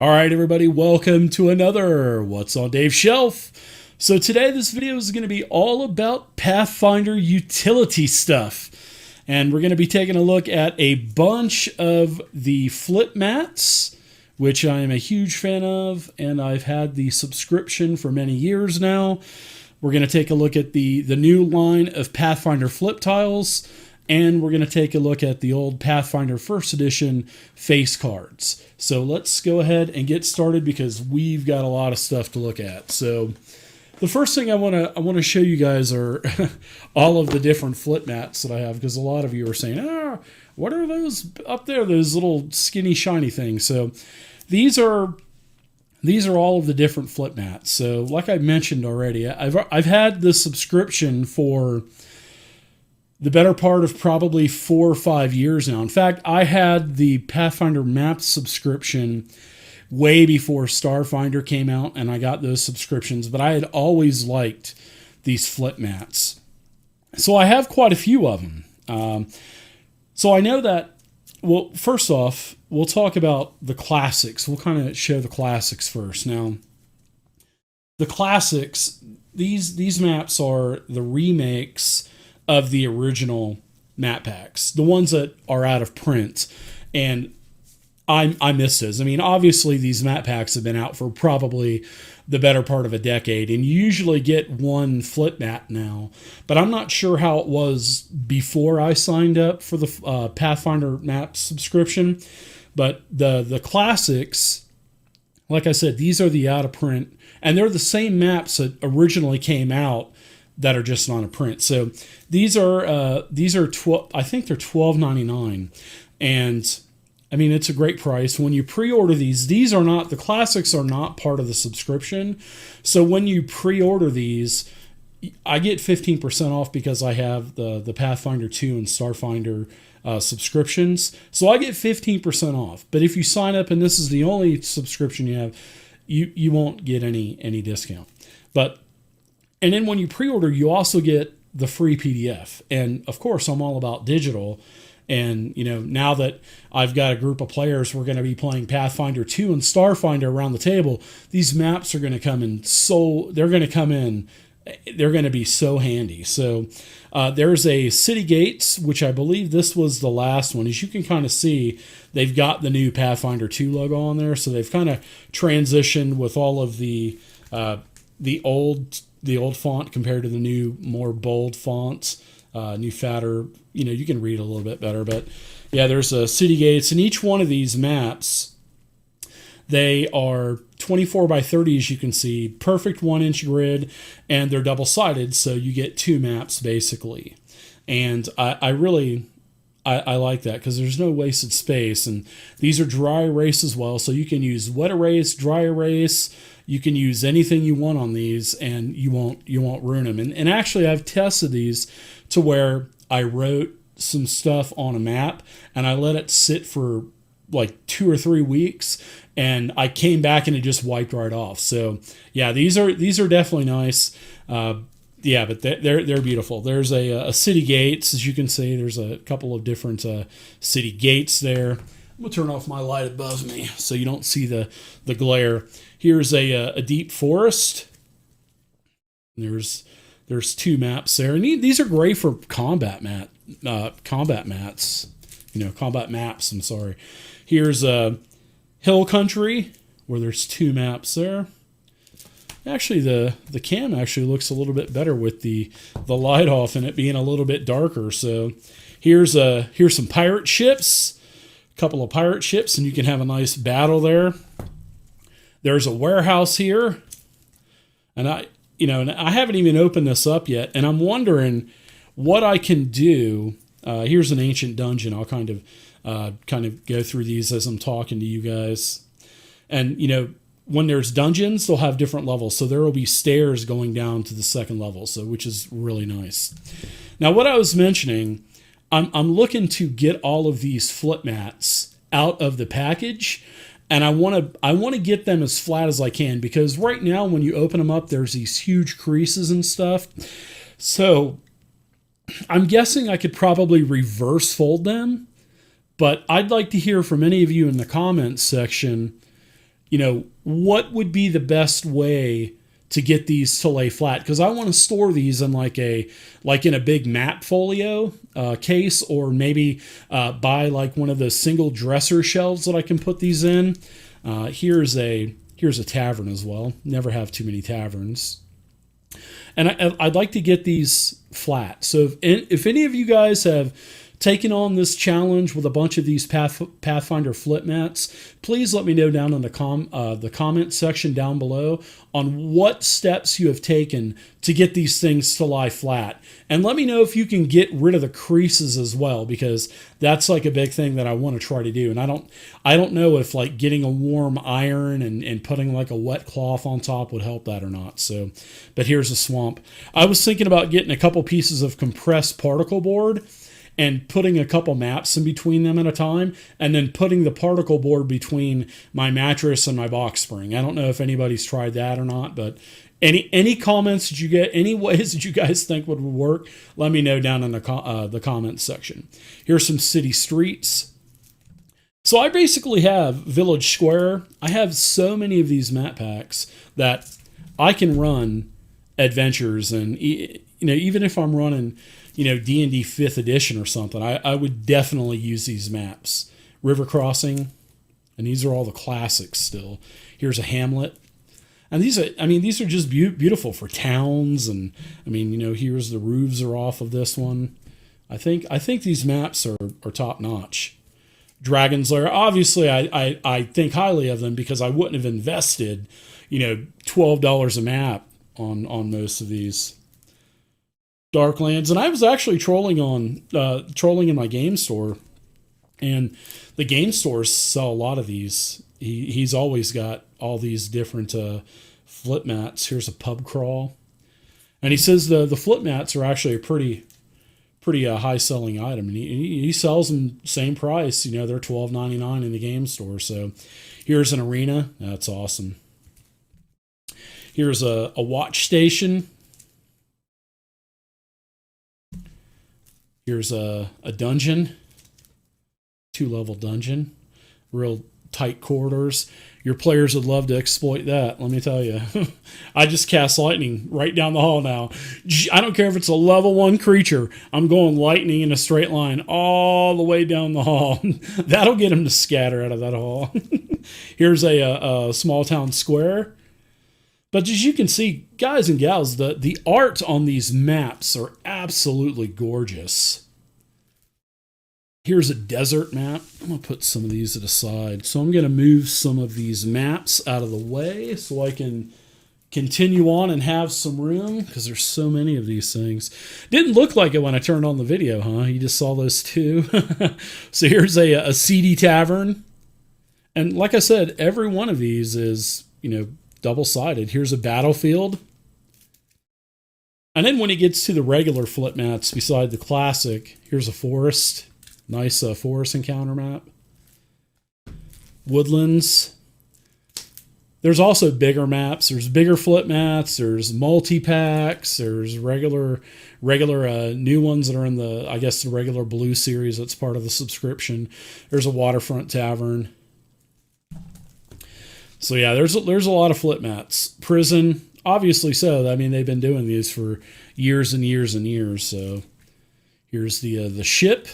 All right, everybody, welcome to another What's on Dave's Shelf. So today this video is going to be all about Pathfinder utility stuff. And we're going to be taking a look at a bunch of the flip mats, which I am a huge fan of, and I've had the subscription for many years now. We're going to take a look at the new line of Pathfinder flip tiles, and we're going to take a look at the old Pathfinder First Edition face cards. So let's go ahead and get started because we've got a lot of stuff to look at. So the first thing I want to show you guys are all of the different flip mats that I have, because a lot of you are saying, what are those up there, those little skinny shiny things? So these are all of the different flip mats. So like I mentioned already, I've had the subscription for the better part of probably 4 or 5 years now. In fact, I had the Pathfinder map subscription way before Starfinder came out, and I got those subscriptions, but I had always liked these flip mats. So I have quite a few of them. So I know that, well, first off, we'll talk about the classics. We'll kind of show the classics first. Now, the classics, these maps are the remakes of the original map packs, the ones that are out of print, and I miss those. I mean, obviously these map packs have been out for probably the better part of a decade, and you usually get one flip mat now, but I'm not sure how it was before I signed up for the Pathfinder map subscription. But the classics, like I said, these are the out of print, and they're the same maps that originally came out that are just not a print. So these are 12. I think they're $12.99, and I mean it's a great price. When you pre-order these are not, the classics are not part of the subscription. So when you pre-order these, I get 15% off because I have the Pathfinder 2 and Starfinder subscriptions. So I get 15% off. But if you sign up and this is the only subscription you have, you won't get any discount. And then when you pre-order, you also get the free PDF. And of course, I'm all about digital. And, you know, now that I've got a group of players, we're going to be playing Pathfinder 2 and Starfinder around the table. These maps are going to come in they're going to be so handy. So there's a City Gates, which I believe this was the last one. As you can kind of see, they've got the new Pathfinder 2 logo on there. So they've kind of transitioned with all of the old font compared to the new, more bold fonts, new fatter, you can read a little bit better. But yeah, there's a City Gates, and each one of these maps, they are 24 by 30, as you can see, perfect 1-inch grid, and they're double-sided, so you get 2 maps basically. And I really like that because there's no wasted space, and these are dry erase as well, so you can use wet erase, dry erase. You can use anything you want on these, and you won't ruin them. And actually, I've tested these to where I wrote some stuff on a map, and I let it sit for like 2 or 3 weeks, and I came back and it just wiped right off. So yeah, these are definitely nice. Yeah, but they're beautiful. There's a City Gates, as you can see. There's a couple of different City Gates there. I'm gonna turn off my light above me so you don't see the glare. Here's a Deep Forest. There's 2 maps there, and these are great for combat mats. Combat maps. I'm sorry. Here's a Hill Country where there's 2 maps there. Actually, the cam actually looks a little bit better with the light off and it being a little bit darker. So here's some pirate ships. Couple of pirate ships, and you can have a nice battle there. There's a warehouse here, and I haven't even opened this up yet, and I'm wondering what I can do. Here's an ancient dungeon. I'll kind of go through these as I'm talking to you guys. And when there's dungeons, they'll have different levels, so there will be stairs going down to the second level, so which is really nice. Now, what I was mentioning, I'm looking to get all of these flip mats out of the package, and I want to get them as flat as I can, because right now when you open them up, there's these huge creases and stuff. So I'm guessing I could probably reverse fold them, but I'd like to hear from any of you in the comments section what would be the best way to get these to lay flat, because I want to store these in like in a big map folio case, or maybe buy like one of those single dresser shelves that I can put these in. Here's a tavern as well. Never have too many taverns. And I'd like to get these flat. So if any of you guys have taken on this challenge with a bunch of these Pathfinder flip mats, please let me know down in the comment section down below on what steps you have taken to get these things to lie flat. And let me know if you can get rid of the creases as well, because that's like a big thing that I want to try to do. And I don't know if like getting a warm iron and putting like a wet cloth on top would help that or not. So, but here's a swamp. I was thinking about getting a couple pieces of compressed particle board and putting a couple maps in between them at a time, and then putting the particle board between my mattress and my box spring. I don't know if anybody's tried that or not, but any comments that you get, any ways that you guys think would work, let me know down in the comments section. Here's some city streets. So I basically have Village Square. I have so many of these map packs that I can run adventures, and even if I'm running D&D 5th edition or something, I would definitely use these maps. River Crossing, and these are all the classics still. Here's a hamlet. And these are just beautiful for towns. And here's the roofs are off of this one. I think these maps are top notch. Dragon's Lair, obviously I think highly of them, because I wouldn't have invested, $12 a map on most of these. Darklands, and I was actually trolling in my game store, and the game stores sell a lot of these. He's always got all these different flip mats. Here's a pub crawl, and he says the flip mats are actually a pretty high selling item, and he sells them same price. They're $12.99 in the game store. So here's an arena. That's awesome. Here's a watch station. Here's a dungeon, 2-level dungeon, real tight corridors. Your players would love to exploit that, let me tell you. I just cast lightning right down the hall now. I don't care if it's a level 1 creature. I'm going lightning in a straight line all the way down the hall. That'll get them to scatter out of that hall. Here's a small town square. But as you can see, guys and gals, the art on these maps are absolutely gorgeous. Here's a desert map. I'm going to put some of these to the side. So I'm going to move some of these maps out of the way so I can continue on and have some room, because there's so many of these things. Didn't look like it when I turned on the video, huh? You just saw those two. So here's a seedy tavern. And like I said, every one of these is, double-sided. Here's a battlefield. And then when it gets to the regular flip mats beside the classic, here's a forest. Nice forest encounter map. Woodlands. There's also bigger maps. There's bigger flip mats. There's multi-packs. There's regular new ones that are in the regular blue series that's part of the subscription. There's a waterfront tavern. So yeah, there's a lot of flip mats. Prison, obviously so. They've been doing these for years and years and years. So here's the ship.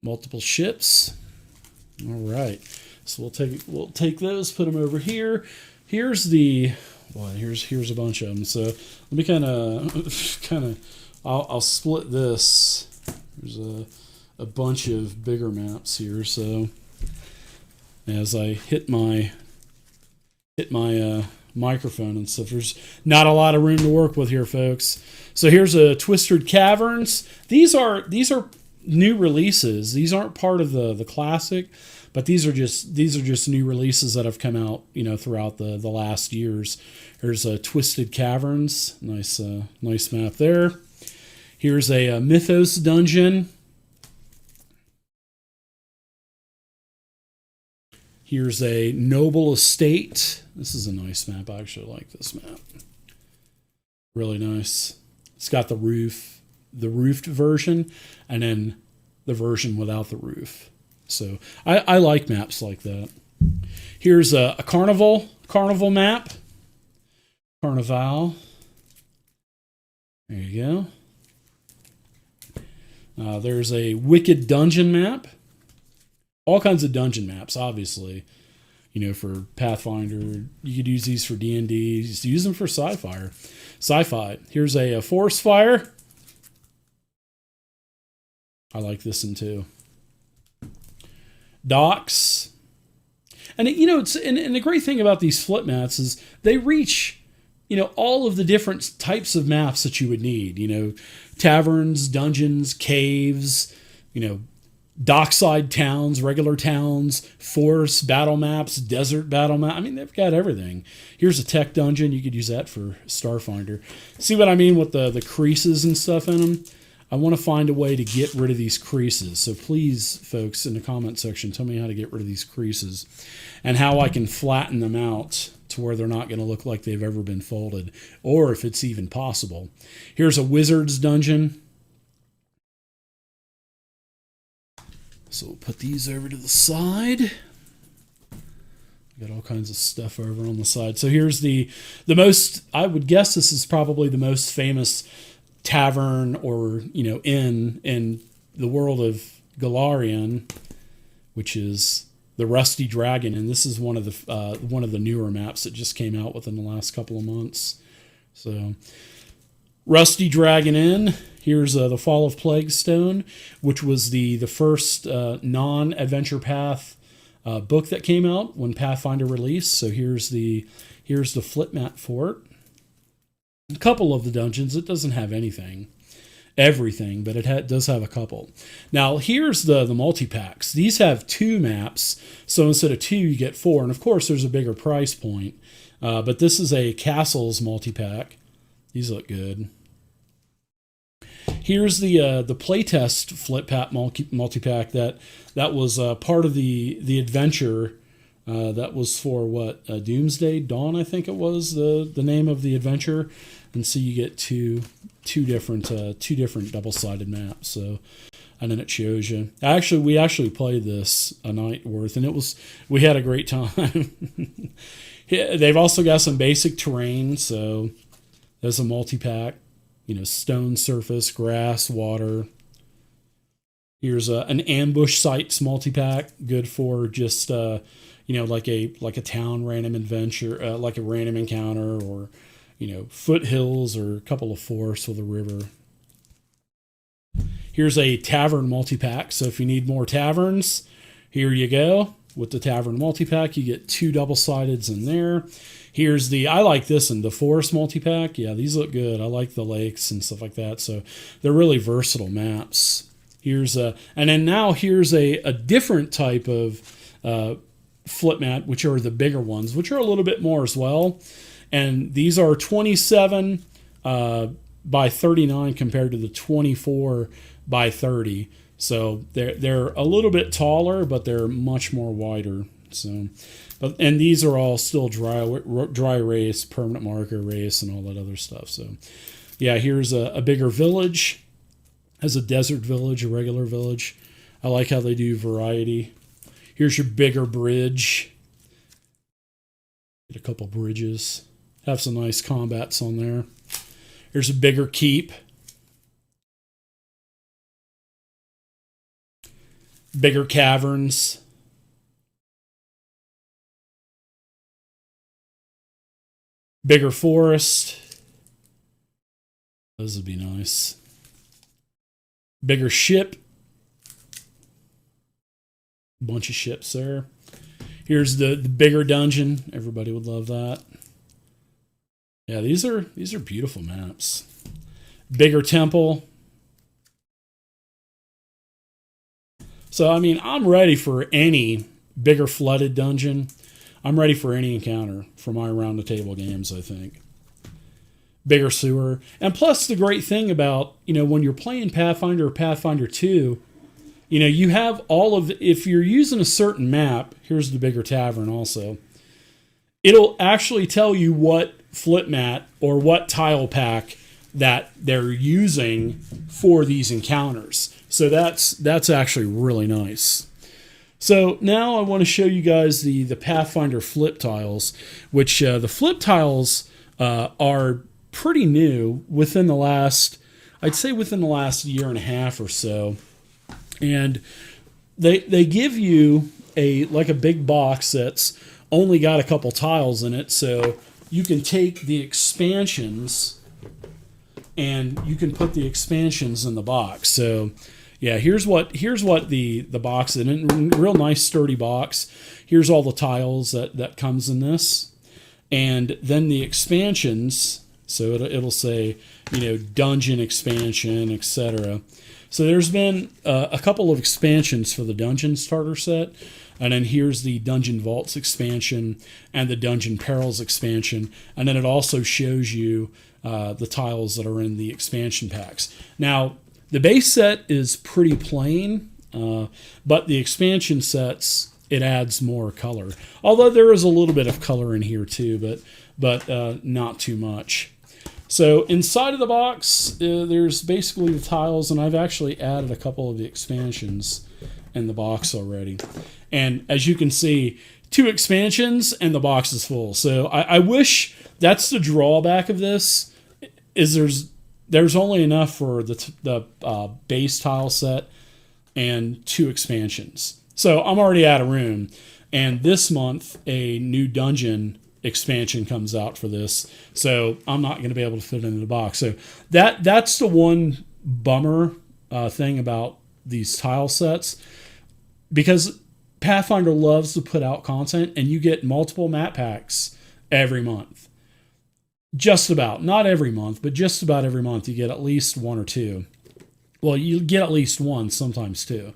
Multiple ships. All right. So we'll take those, put them over here. Here's here's a bunch of them. So let me kind of I'll split this. There's a bunch of bigger maps here. So as I hit my microphone and stuff, there's not a lot of room to work with here, folks. So here's a Twisted Caverns. These are new releases. These aren't part of the classic, but these are just new releases that have come out throughout the last years. Here's a Twisted Caverns. Nice map there. Here's a Mythos dungeon. Here's a Noble Estate. This is a nice map. I actually like this map. Really nice. It's got the roofed version, and then the version without the roof. So I like maps like that. Here's a carnival map. Carnival. There you go. There's a wicked dungeon map. All kinds of dungeon maps, obviously. You know, for Pathfinder, you could use these for D&D. Just use them for sci-fi. Here's a forest fire. I like this one too. Docks. And you know, and the great thing about these flip maps is they reach, you know, all of the different types of maps that you would need. You know, taverns, dungeons, caves, you know, dockside towns, regular towns, forest battle maps, desert battle map. I mean, they've got everything. Here's a tech dungeon. You could use that for Starfinder. See what I mean with the creases and stuff in them? I want to find a way to get rid of these creases. So please, folks, in the comment section, tell me how to get rid of these creases and how I can flatten them out to where they're not going to look like they've ever been folded, or if it's even possible. Here's a wizard's dungeon. So we'll put these over to the side. Got all kinds of stuff over on the side. So here's the most, I would guess this is probably the most famous tavern or, you know, inn in the world of Golarion, which is the Rusty Dragon, and this is one of the newer maps that just came out within the last couple of months. So Rusty Dragon Inn. Here's the Fall of Plaguestone, which was the first non-adventure path book that came out when Pathfinder released. So here's the flip map for it. A couple of the dungeons, it doesn't have everything, but it does have a couple. Now here's the multi-packs. These have 2 maps, so instead of 2 you get 4, and of course there's a bigger price point. But this is a Castles multi-pack. These look good. Here's the playtest flip pack multi-pack that was part of the adventure. That was for what, Doomsday Dawn, I think it was the name of the adventure. And so you get two different double-sided maps. So, and then it shows you. We actually played this a night worth, and we had a great time. They've also got some basic terrain. So there's a multi-pack. You know, stone surface, grass, water. Here's an ambush sites multi-pack, good for just you know, like a town random adventure, like a random encounter, or you know, foothills or a couple of forests with a river. Here's a tavern multi-pack. So if you need more taverns, here you go. With the tavern multi-pack, you get 2 double-sideds in there. Here's I like this one, the forest multi-pack. Yeah, these look good. I like the lakes and stuff like that. So they're really versatile maps. Here's and then now here's a different type of flip map, which are the bigger ones, which are a little bit more as well. And these are 27 by 39 compared to the 24 by 30. So they're a little bit taller, but they're much more wider. So, and these are all still dry erase, permanent marker erase, and all that other stuff. So, yeah, here's a bigger village. Has a desert village, a regular village. I like how they do variety. Here's your bigger bridge. Get a couple bridges. Have some nice combats on there. Here's a bigger keep. Bigger caverns. Bigger forest. Those would be nice. Bigger ship. Bunch of ships there. Here's the bigger dungeon. Everybody would love that. Yeah, these are beautiful maps. Bigger temple. So, I mean, I'm ready for any bigger flooded dungeon. I'm ready for any encounter for my round-the-table games, I think. Bigger sewer. And plus, the great thing about, you know, when you're playing Pathfinder or Pathfinder 2, you know, you have all of if you're using a certain map, here's the bigger tavern also, it'll actually tell you what flip mat or what tile pack that they're using for these encounters. So that's actually really nice. So now I want to show you guys the Pathfinder flip tiles, which the flip tiles are pretty new within the last, I'd say within the last year and a half or so. And they give you a big box that's only got a couple tiles in it, so you can take the expansions and you can put the expansions in the box. So yeah, here's what the box is. A real nice sturdy box. Here's all the tiles that comes in this, and then the expansions. So it'll say, dungeon expansion, etc. So there's been a couple of expansions for the dungeon starter set, and then here's the Dungeon Vaults expansion and the Dungeon Perils expansion, and then it also shows you the tiles that are in the expansion packs. Now, the base set is pretty plain, but the expansion sets, it adds more color. Although there is a little bit of color in here too, but not too much. So inside of the box, there's basically the tiles, and I've actually added a couple of the expansions in the box already. And as you can see, 2 expansions and the box is full. So I wish that's the drawback of this, is there's only enough for the base tile set and 2 expansions. So I'm already out of room. And this month, a new dungeon expansion comes out for this, so I'm not going to be able to fit it into the box. So that's the one bummer thing about these tile sets, because Pathfinder loves to put out content, and you get multiple map packs every month. Just about, not every month, but just about every month you get at least 1 or 2. Well, you get at least 1, sometimes 2.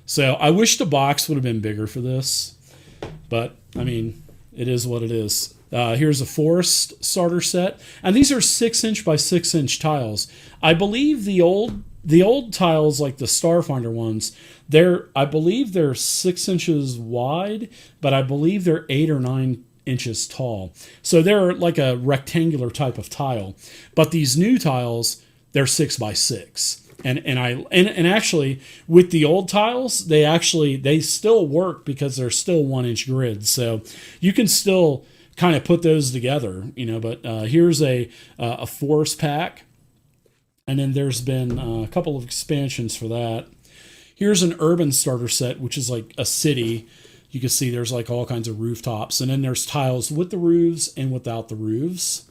So I wish the box would have been bigger for this, but I mean, it is what it is. Here's a Forest starter set, and these are 6-inch by 6-inch tiles. I believe the old tiles, like the Starfinder ones, I believe they're 6 inches wide, but I believe they're 8 or 9 inches tall. So they're like a rectangular type of tile. But these new tiles, they're 6 by 6. And actually, with the old tiles, they still work because they're still 1-inch grids. So you can still kind of put those together, But here's a Forest pack, and then there's been a couple of expansions for that. Here's an Urban starter set, which is like a city. You can see there's like all kinds of rooftops, and then there's tiles with the roofs and without the roofs.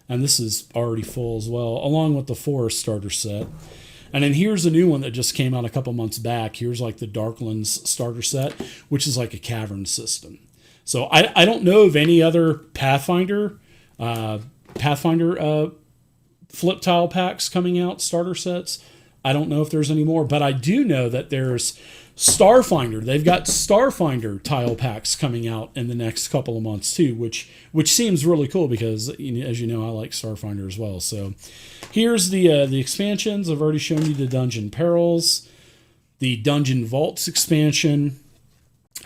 And this is already full as well, along with the Forest starter set. And then here's a new one that just came out a couple months back. Here's like the Darklands starter set, which is like a cavern system. So I don't know of any other Pathfinder flip tile packs coming out, starter sets. I don't know if there's any more, but I do know that there's Starfinder. They've got Starfinder tile packs coming out in the next couple of months too, which seems really cool because, as you know, I like Starfinder as well. So here's the expansions. I've already shown you the Dungeon Perils, the Dungeon Vaults expansion.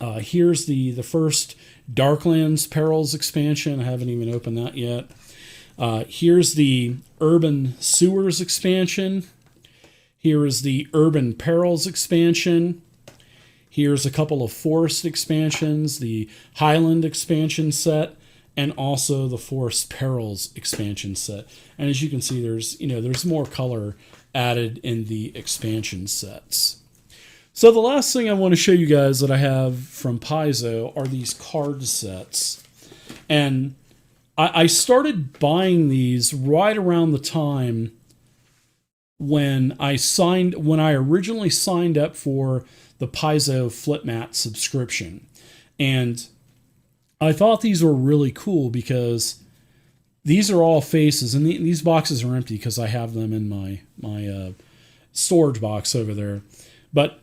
Here's the first Darklands Perils expansion. I haven't even opened that yet. Here's the Urban Sewers expansion. Here is the Urban Perils expansion. Here's a couple of Forest expansions, the Highland expansion set, and also the Forest Perils expansion set. And as you can see, there's more color added in the expansion sets. So the last thing I want to show you guys that I have from Paizo are these card sets. And I started buying these right around the time when I originally signed up for the Paizo Flip Mat subscription. And I thought these were really cool because these are all faces, and these boxes are empty because I have them in my storage box over there. But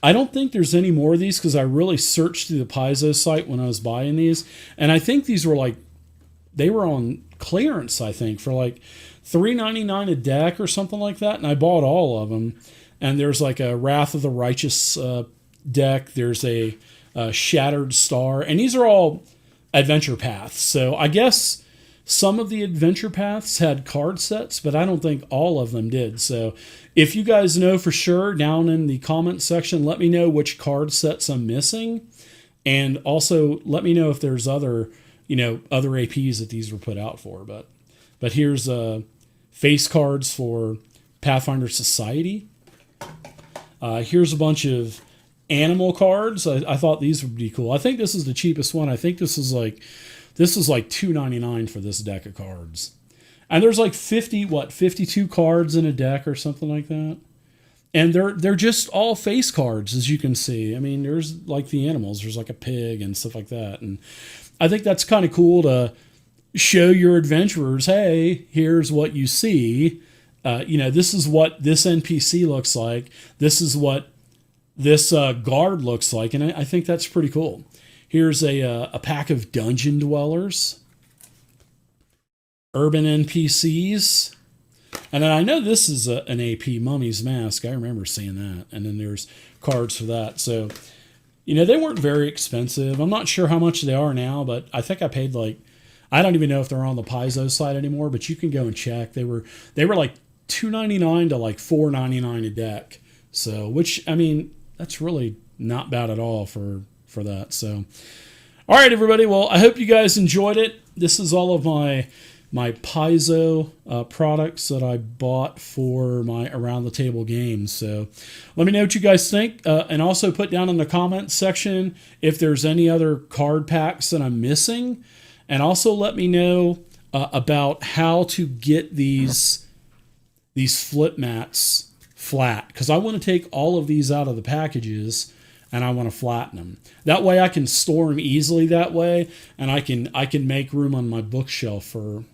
I don't think there's any more of these because I really searched through the Paizo site when I was buying these, and I think these were they were on clearance, I think, for like $3.99 a deck or something like that, and I bought all of them. And there's like a Wrath of the Righteous deck. There's a Shattered Star, and these are all adventure paths. So I guess some of the adventure paths had card sets, but I don't think all of them did. So if you guys know for sure, down in the comment section, let me know which card sets I'm missing. And also let me know if there's other, other APs that these were put out for. But here's face cards for Pathfinder Society. Here's a bunch of animal cards. I thought these would be cool. I think this is the cheapest one. I think this is like $2.99 for this deck of cards. And there's like 52 cards in a deck or something like that. And they're just all face cards, as you can see. I mean, there's like the animals. There's like a pig and stuff like that. And I think that's kind of cool to show your adventurers, hey, here's what you see. This is what this NPC looks like. This is what this guard looks like. And I think that's pretty cool. Here's a pack of dungeon dwellers, urban NPCs. And then I know this is an AP, Mummy's Mask. I remember seeing that. And then there's cards for that. So, they weren't very expensive. I'm not sure how much they are now, but I think I paid I don't even know if they're on the Paizo site anymore, but you can go and check. They were like $2.99 to like $4.99 a deck. So, which, I mean, that's really not bad at all for that. So, all right, everybody. Well, I hope you guys enjoyed it. This is all of my Paizo products that I bought for my Around the Table games. So let me know what you guys think. And also put down in the comments section if there's any other card packs that I'm missing. And also let me know about how to get these flip mats flat. Because I want to take all of these out of the packages and I want to flatten them. That way I can store them easily that way. And I can make room on my bookshelf for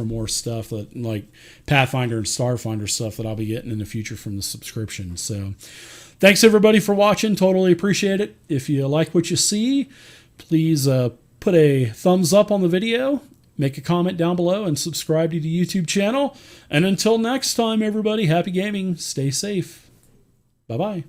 more stuff that like Pathfinder and Starfinder stuff that I'll be getting in the future from the subscription. So thanks everybody for watching. Totally appreciate it. If you like what you see, please put a thumbs up on the video, make a comment down below, and subscribe to the YouTube channel. And until next time, everybody, happy gaming. Stay safe. Bye-bye.